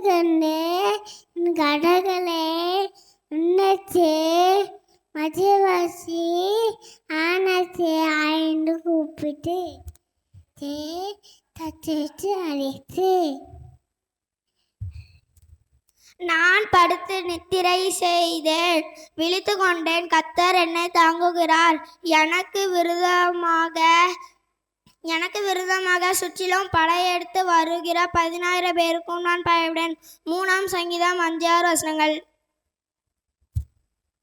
கொண்டு கடகளை உன்னச்சு மதிவாசி ஆனச்சு ஆய்ந்து கூப்பிட்டு தச்சிட்டு அழைத்து நான் படுத்து நித்திரை செய்தேன், விழித்து கொண்டேன். கர்த்தர் என்னை தாங்குகிறார். எனக்கு விரோதமாக சுற்றிலும் படையெடுத்து வருகிற 10,000 பேருக்கும் நான் பயப்படேன். 3ஆம் சங்கீதம் 5-6 வசனங்கள்.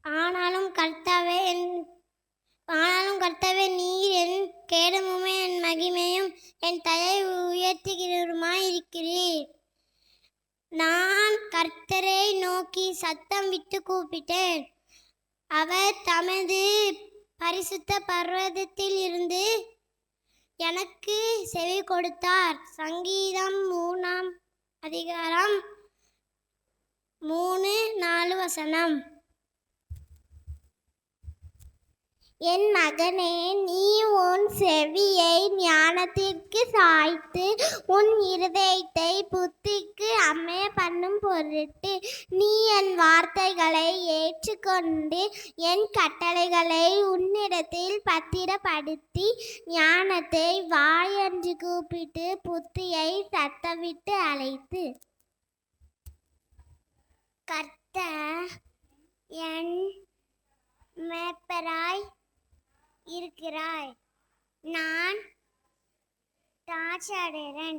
ஆனாலும் கர்த்தாவே நீர் என் கேடமும் என் மகிமையும் என் தயை உயர்த்துகிறவருமாய் இருக்கிறீர். நான் கர்த்தரை நோக்கி சத்தம் விட்டு கூப்பிட்டேன். அவர் தமது பரிசுத்த பர்வதத்தில் இருந்து எனக்கு செவி கொடுத்தார். சங்கீதம் 3ஆம் அதிகாரம் 3-4 வசனம். என் மகனே, நீ உன் செவியை ஞானத்திற்கு சாய்த்து உன் இருதயத்தை புத்திக்கு அமைய பண்ணும் பொருட்டு நீ என் வார்த்தைகளை ஏற்றுக்கொண்டு என் கட்டளைகளை உன்னிடத்தில் பத்திரப்படுத்தி ஞானத்தை வாய் என்று கூப்பிட்டு புத்தியை சத்தமிட்டு அழைத்து. கர்த்தர் என் மேய்ப்பராய் இருக்கிறாய், நான் தாழ்ச்சியடைகிறேன்.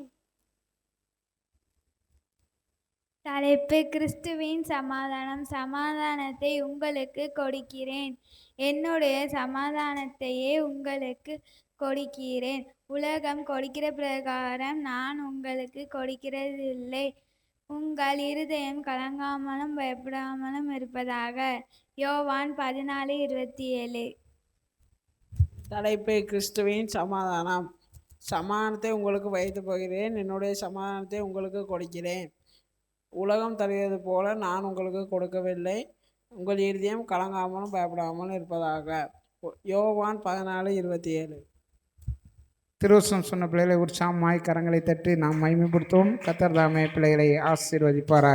தலைப்பு: கிறிஸ்துவின் சமாதானம். சமாதானத்தை உங்களுக்கு கொடுக்கிறேன், என்னுடைய சமாதானத்தையே உங்களுக்கு கொடுக்கிறேன். உலகம் கொடுக்கிற பிரகாரம் நான் உங்களுக்கு கொடுக்கிறதில்லை. உங்கள் இருதயம் கலங்காமலும் பயப்படாமலும் இருப்பதாக. யோவான் 14:27. தலைப்பு: கிறிஸ்துவின் சமாதானம். சமாதானத்தை உங்களுக்கு வைத்து போகிறேன், என்னுடைய சமாதானத்தை உங்களுக்கு கொடுக்கிறேன். உலகம் தருவது போல நான் உங்களுக்கு கொடுக்கவில்லை. உங்கள் இருதயம் கலங்காமலும் பயப்படாமலும் இருப்பதாக. யோவான் 14:27. திருவசனம் சொன்ன பிள்ளைகளை உற்சாகமாய் கரங்களை தட்டி நாம் மகிமைப்படுத்துவோம். கர்த்தர் தாமே பிள்ளைகளை ஆசீர்வதிப்பாராக.